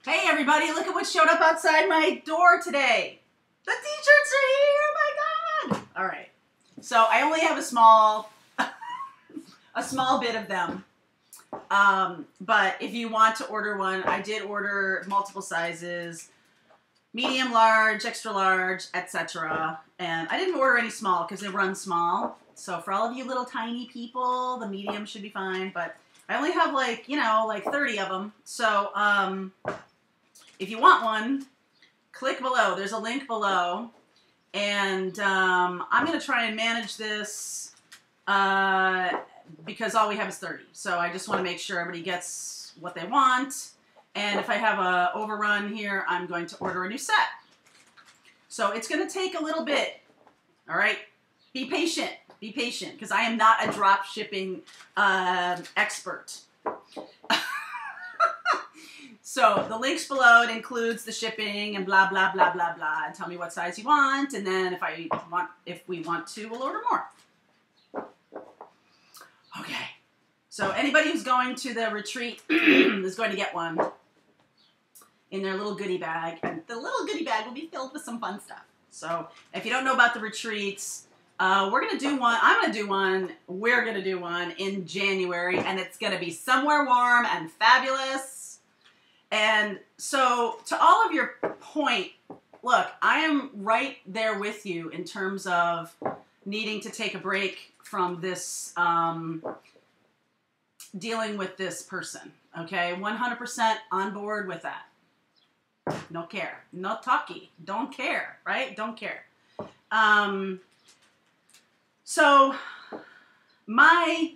Hey everybody, look at what showed up outside my door today. The t-shirts are here, oh my god! All right, so I only have a small bit of them. But if you want to order one, I did order multiple sizes, medium, large, extra large, etc. And I didn't order any small because they run small. So for all of you little tiny people, the medium should be fine. But I only have like 30 of them. So if you want one, click below. There's a link below. And I'm going to try and manage this because all we have is 30. So I just want to make sure everybody gets what they want. And if I have a overrun here, I'm going to order a new set. So it's going to take a little bit. All right? Be patient. Be patient because I am not a drop shipping expert. So the link's below. It includes the shipping and blah, blah, blah, blah, blah. And tell me what size you want. And then if we want to, we'll order more. Okay. So anybody who's going to the retreat is going to get one in their little goodie bag. And the little goodie bag will be filled with some fun stuff. So if you don't know about the retreats, we're going to do one. I'm going to do one. We're going to do one in January. And it's going to be somewhere warm and fabulous. And so to all of your point, look, I am right there with you in terms of needing to take a break from this, dealing with this person, okay? 100% on board with that. No care. No talkie. Don't care, right? Don't care. So my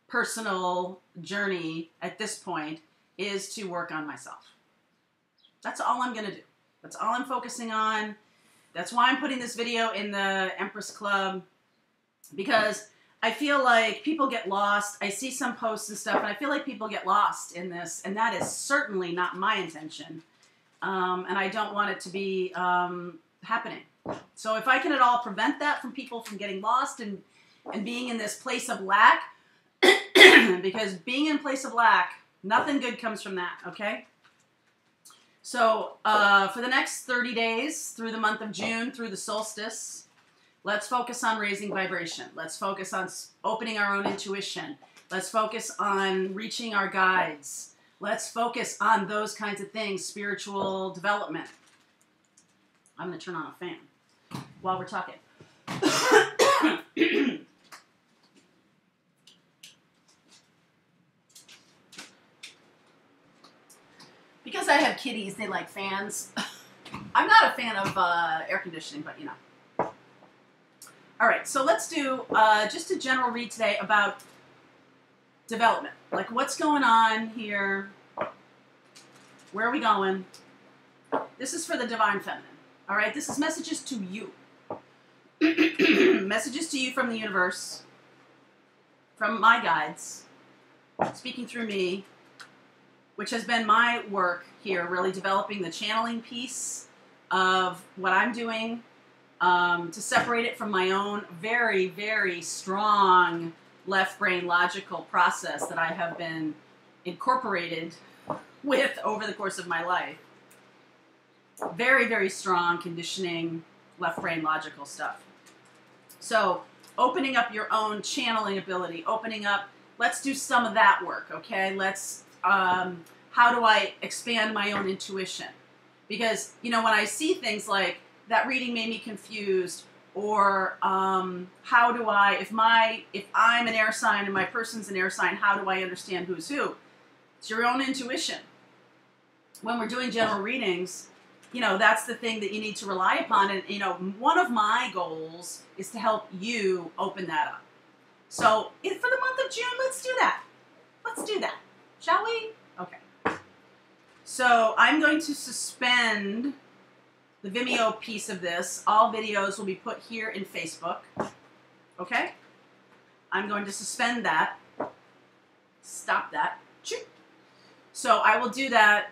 personal journey at this point is to work on myself. That's all I'm going to do. That's all I'm focusing on. That's why I'm putting this video in the Empress Club, because I feel like people get lost. I see some posts and stuff, and I feel like people get lost in this, and that is certainly not my intention. And I don't want it to be happening. So if I can at all prevent that from people from getting lost and being in this place of lack, because being in a place of lack, nothing good comes from that, okay? So for the next 30 days, through the month of June, through the solstice, let's focus on raising vibration. Let's focus on opening our own intuition. Let's focus on reaching our guides. Let's focus on those kinds of things, spiritual development. I'm going to turn on a fan while we're talking. Because I have kitties, they like fans. I'm not a fan of air conditioning, but you know. All right, so let's do just a general read today about development. Like what's going on here? Where are we going? This is for the Divine Feminine. All right, this is messages to you. Messages to you from the universe, from my guides, speaking through me, which has been my work here, really developing the channeling piece of what I'm doing to separate it from my own very, very strong left brain logical process that I have been incorporated with over the course of my life. Very, very strong conditioning, left brain logical stuff. So opening up your own channeling ability, opening up, let's do some of that work, okay? Let's, how do I expand my own intuition? Because, you know, when I see things like, that reading made me confused, or how do I, if I'm an air sign and my person's an air sign, how do I understand who's who? It's your own intuition. When we're doing general readings, you know, that's the thing that you need to rely upon. And, you know, one of my goals is to help you open that up. So for the month of June, let's do that. Let's do that. Shall we? Okay. So I'm going to suspend the Vimeo piece of this. All videos will be put here in Facebook. Okay? I'm going to suspend that. Stop that. So I will do that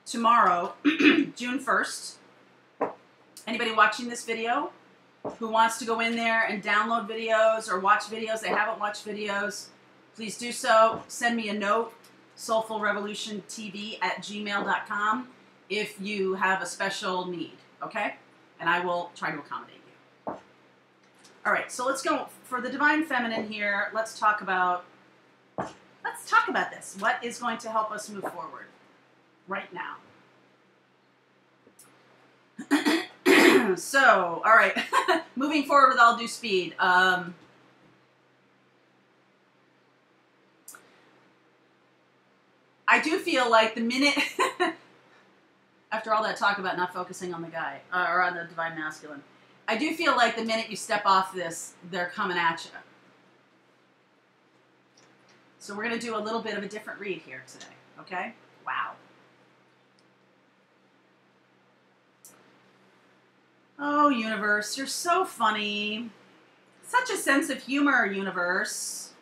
tomorrow, June 1st. Anybody watching this video who wants to go in there and download videos or watch videos, they haven't watched videos, please do so. Send me a note. soulfulrevolutiontv@gmail.com if you have a special need, okay? And I will try to accommodate you. All right, so let's go for the Divine Feminine here. Let's talk about this. What is going to help us move forward right now? So, all right, moving forward with all due speed. I do feel like the minute, after all that talk about not focusing on the guy, or on the Divine Masculine, I do feel like the minute you step off this, they're coming at you. So we're going to do a little bit of a different read here today, okay? Wow. Oh, universe, you're so funny. Such a sense of humor, universe.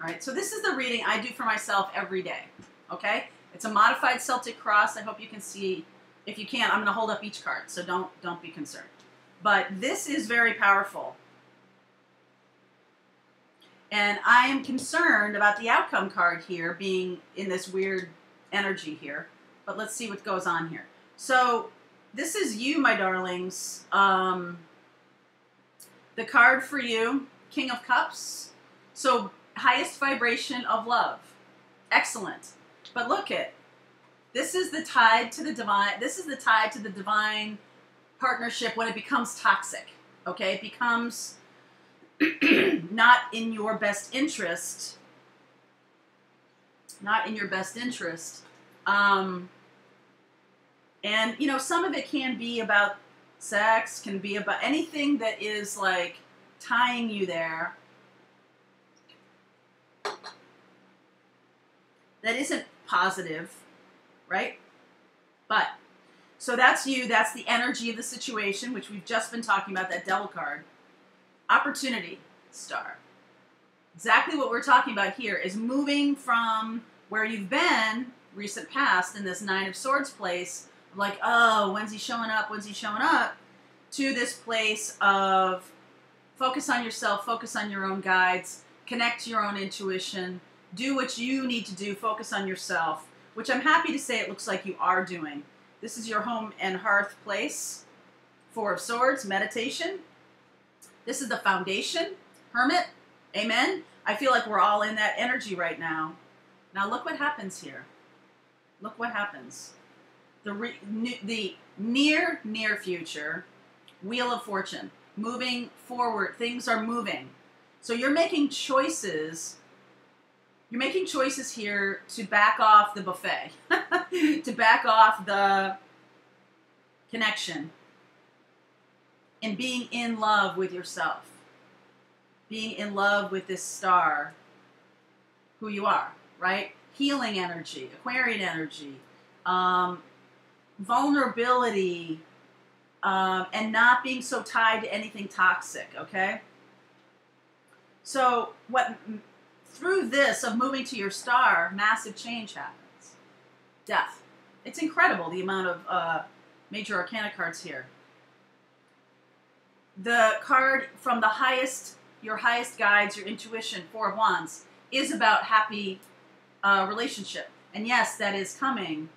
All right, so this is the reading I do for myself every day, okay? It's a modified Celtic cross. I hope you can see. If you can't, I'm going to hold up each card, so don't be concerned. But this is very powerful. And I am concerned about the outcome card here being in this weird energy here. But let's see what goes on here. So this is you, my darlings. The card for you, King of Cups. So highest vibration of love. Excellent. But look it. This is the tide to the divine. This is the tide to the divine partnership when it becomes toxic. Okay? It becomes not in your best interest. Not in your best interest. And, you know, some of it can be about sex, can be about anything that is like tying you there. That isn't positive, right? But, so that's you, that's the energy of the situation, which we've just been talking about, that Devil card. Opportunity star. Exactly what we're talking about here is moving from where you've been, recent past, in this Nine of Swords place, of like, oh, when's he showing up, when's he showing up, to this place of focus on yourself, focus on your own guides, connect to your own intuition, do what you need to do, focus on yourself, which I'm happy to say it looks like you are doing. This is your home and hearth place. Four of Swords, meditation. This is the foundation, Hermit, amen. I feel like we're all in that energy right now. Now look what happens here. Look what happens. The near future, Wheel of Fortune, moving forward, things are moving. So you're making choices. You're making choices here to back off the buffet, to back off the connection, and being in love with yourself, being in love with this star, who you are, right? Healing energy, Aquarian energy, vulnerability, and not being so tied to anything toxic, okay? So through this of moving to your star, massive change happens. Death. It's incredible the amount of major arcana cards here. The card from the highest, your highest guides, your intuition, Four of Wands, is about happy relationship. And yes, that is coming.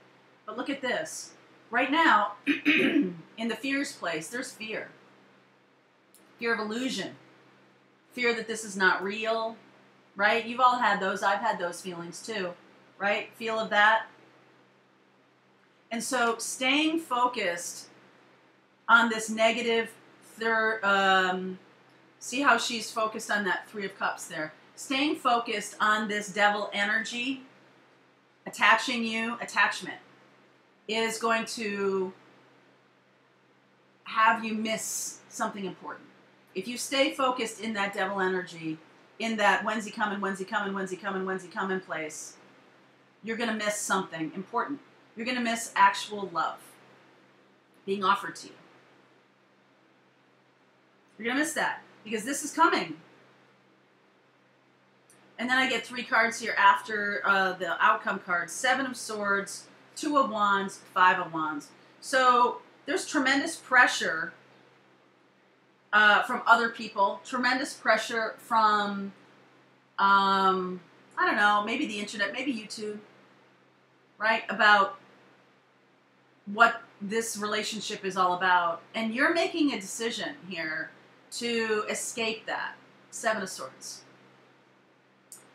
But look at this. Right now, in the fears place, there's fear. Fear of illusion. Fear that this is not real. Right? You've all had those. I've had those feelings too. Right? Feel of that. And so staying focused on this negative see how she's focused on that Three of Cups there. Staying focused on this devil energy, attachment, is going to have you miss something important. If you stay focused in that devil energy, in that when's he coming, when's he coming, when's he coming, when's he coming place, you're going to miss something important. You're going to miss actual love being offered to you. You're going to miss that because this is coming. And then I get three cards here after the outcome cards. Seven of Swords, Two of Wands, Five of Wands. So there's tremendous pressure from other people, tremendous pressure from, I don't know, maybe the internet, maybe YouTube, right? About what this relationship is all about. And you're making a decision here to escape that. Seven of Swords.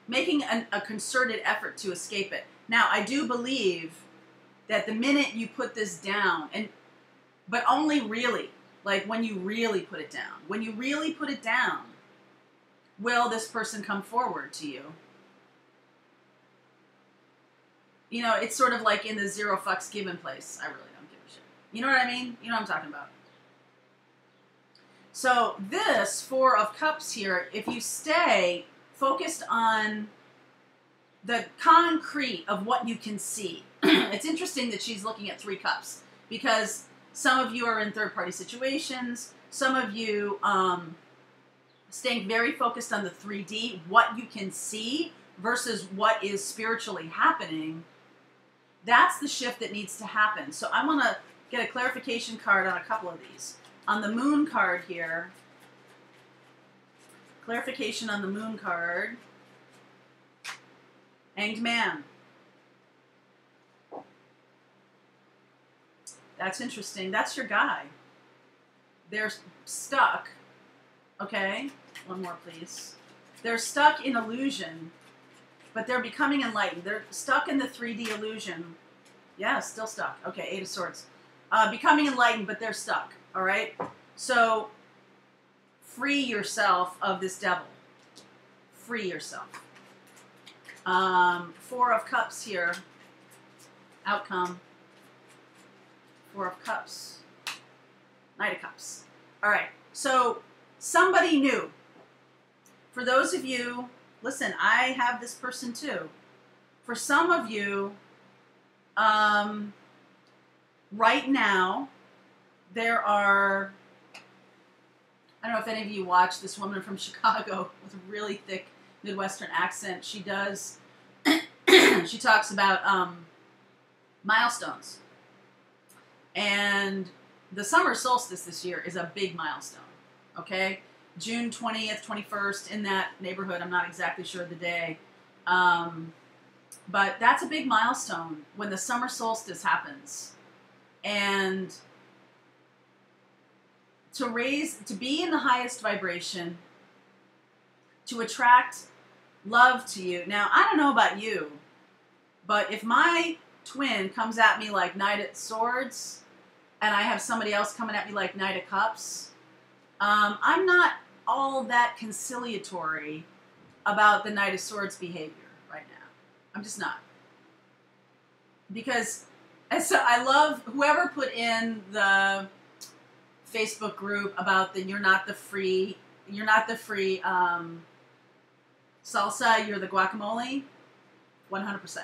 Making a concerted effort to escape it. Now, I do believe that the minute you put this down, but only really, like when you really put it down. When you really put it down, will this person come forward to you? You know, it's sort of like in the zero fucks given place. I really don't give a shit. You know what I mean? You know what I'm talking about. So this Four of Cups here, if you stay focused on the concrete of what you can see. It's interesting that she's looking at 3 cups because some of you are in third-party situations. Some of you staying very focused on the 3D, what you can see versus what is spiritually happening. That's the shift that needs to happen. So I want to get a clarification card on a couple of these. On the Moon card here, clarification on the Moon card. Hanged Man. That's interesting. That's your guy. They're stuck. Okay. One more, please. They're stuck in illusion, but they're becoming enlightened. They're stuck in the 3D illusion. Yeah, still stuck. Okay, 8 of Swords. Becoming enlightened, but they're stuck. All right? So, free yourself of this devil. Free yourself. 4 of Cups here. Outcome. 4 of Cups. Knight of Cups. All right. So, somebody new. For those of you, listen, I have this person too. For some of you, right now, there are, I don't know if any of you watch this woman from Chicago with a really thick Midwestern accent. She does, she talks about milestones. And the summer solstice this year is a big milestone, okay? June 20th, 21st, in that neighborhood. I'm not exactly sure of the day. But that's a big milestone when the summer solstice happens. And to be in the highest vibration, to attract love to you. Now, I don't know about you, but if my twin comes at me like Knight of Swords, and I have somebody else coming at me like Knight of Cups, I'm not all that conciliatory about the Knight of Swords behavior right now. I'm just not. Because so I love whoever put in the Facebook group about the you're not the free salsa, you're the guacamole. 100%.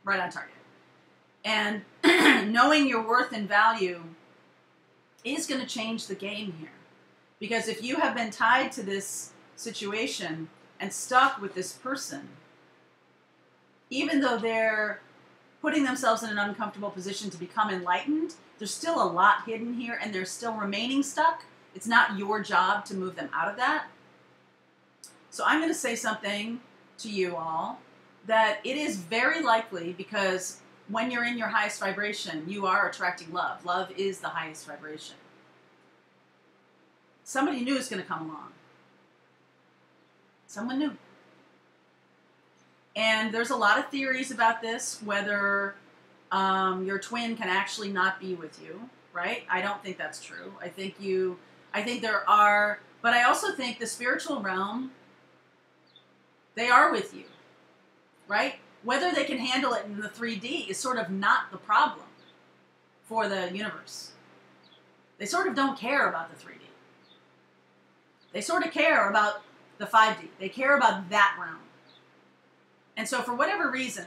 Right on target. And knowing your worth and value is going to change the game here. Because if you have been tied to this situation and stuck with this person, even though they're putting themselves in an uncomfortable position to become enlightened, there's still a lot hidden here and they're still remaining stuck. It's not your job to move them out of that. So I'm going to say something to you all that it is very likely, because when you're in your highest vibration, you are attracting love. Love is the highest vibration. Somebody new is going to come along. Someone new. And there's a lot of theories about this, whether your twin can actually not be with you, right? I don't think that's true. I think there are, but I also think the spiritual realm, they are with you, right? Whether they can handle it in the 3D is sort of not the problem for the universe. They sort of don't care about the 3D. They sort of care about the 5D. They care about that realm. And so for whatever reason,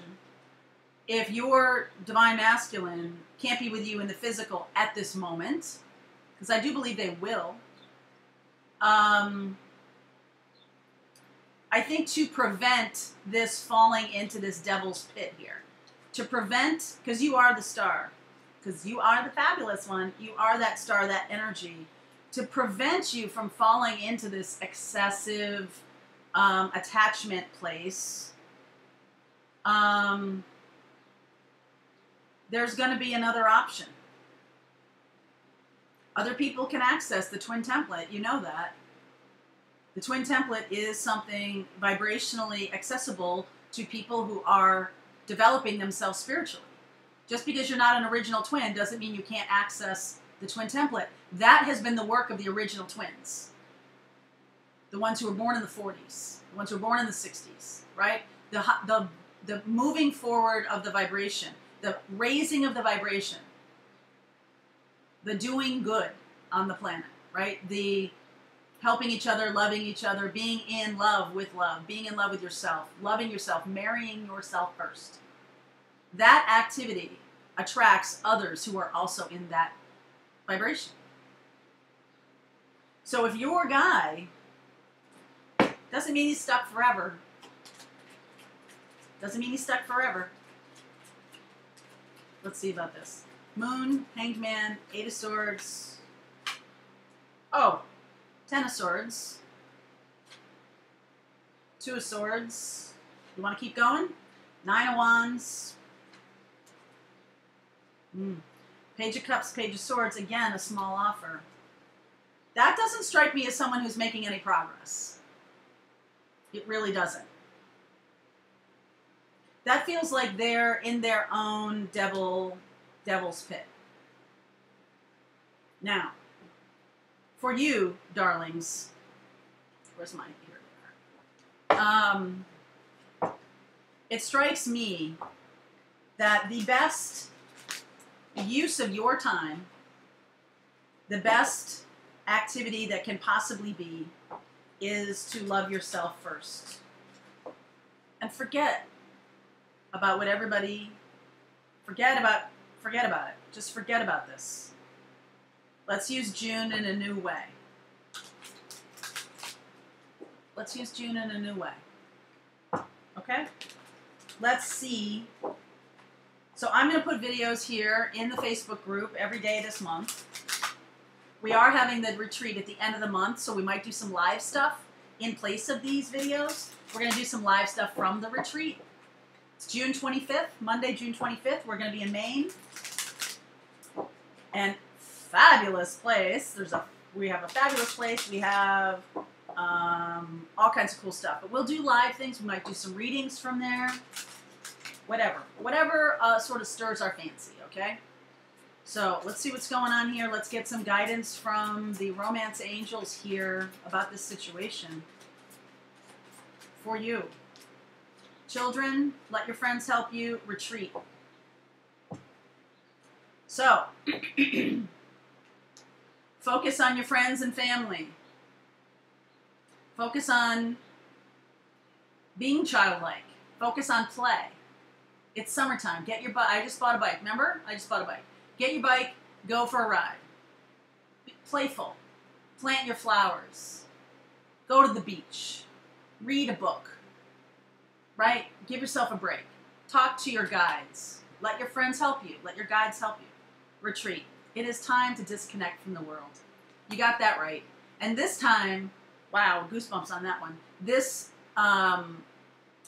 if your divine masculine can't be with you in the physical at this moment, because I do believe they will, I think to prevent this falling into this devil's pit here, to prevent, because you are the star, because you are the fabulous one, you are that star, that energy, to prevent you from falling into this excessive attachment place, there's going to be another option. Other people can access the twin template. You know that. The twin template is something vibrationally accessible to people who are developing themselves spiritually. Just because you're not an original twin doesn't mean you can't access the twin template. That has been the work of the original twins. The ones who were born in the 40s, the ones who were born in the 60s, right? The moving forward of the vibration, the raising of the vibration, the doing good on the planet, right? The helping each other, loving each other, being in love, being in love with yourself, loving yourself, marrying yourself first. That activity attracts others who are also in that vibration. So if your guy, doesn't mean he's stuck forever. Doesn't mean he's stuck forever. Let's see about this. Moon, Hanged Man, 8 of Swords. Oh, 10 of Swords. 2 of Swords. You want to keep going? 9 of Wands. Page of Cups, Page of Swords. Again, a small offer. That doesn't strike me as someone who's making any progress. It really doesn't. That feels like they're in their own devil's pit. Now, for you, darlings, where's my ear? It strikes me that the best use of your time, the best activity that can possibly be, is to love yourself first. And forget about what everybody, forget about it. Just forget about this. Let's use June in a new way. Let's use June in a new way. Okay? Let's see. So I'm going to put videos here in the Facebook group every day this month. We are having the retreat at the end of the month, so we might do some live stuff in place of these videos. We're going to do some live stuff from the retreat. It's June 25th, Monday, June 25th. We're going to be in Maine. And fabulous place. We have a fabulous place. We have all kinds of cool stuff. But we'll do live things. We might do some readings from there. Whatever sort of stirs our fancy, okay? So let's see what's going on here. Let's get some guidance from the romance angels here about this situation for you. Children, let your friends help you. Retreat. So, focus on your friends and family. Focus on being childlike. Focus on play. It's summertime. Get your bike. I just bought a bike. Remember? I just bought a bike. Get your bike. Go for a ride. Be playful. Plant your flowers. Go to the beach. Read a book. Right? Give yourself a break. Talk to your guides. Let your friends help you. Let your guides help you. Retreat. It is time to disconnect from the world. You got that right. And this time, wow, goosebumps on that one. This time,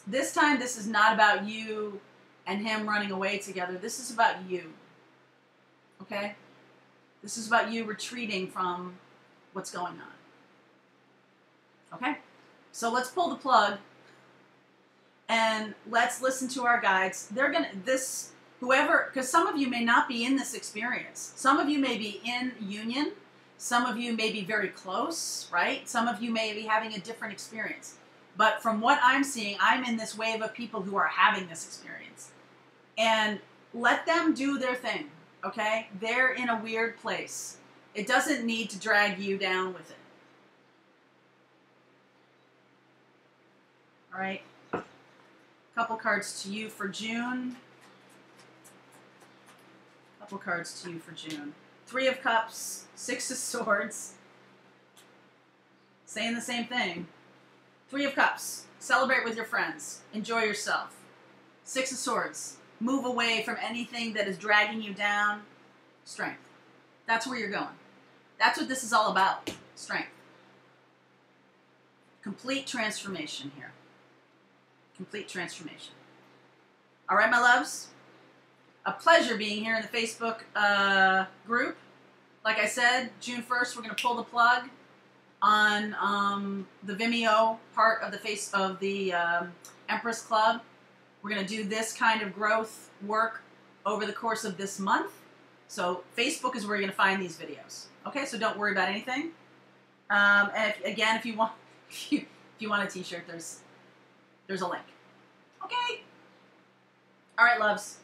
this is not about you and him running away together. This is about you. Okay? This is about you retreating from what's going on. Okay? So let's pull the plug and let's listen to our guides. They're going to, whoever, because some of you may not be in this experience. Some of you may be in union. Some of you may be very close, right? Some of you may be having a different experience. But from what I'm seeing, I'm in this wave of people who are having this experience. And let them do their thing, okay? They're in a weird place. It doesn't need to drag you down with it. All right? Couple cards to you for June. Couple cards to you for June. 3 of Cups, 6 of Swords. Saying the same thing. 3 of Cups. Celebrate with your friends. Enjoy yourself. 6 of Swords. Move away from anything that is dragging you down. Strength. That's where you're going. That's what this is all about. Strength. Complete transformation here. Complete transformation. All right, my loves. A pleasure being here in the Facebook group. Like I said, June 1st, we're going to pull the plug on the Vimeo part of the Empress Club. We're going to do this kind of growth work over the course of this month. So Facebook is where you're going to find these videos. Okay, so don't worry about anything. And if you want, if you want a T-shirt, there's a link. Okay. All right, loves.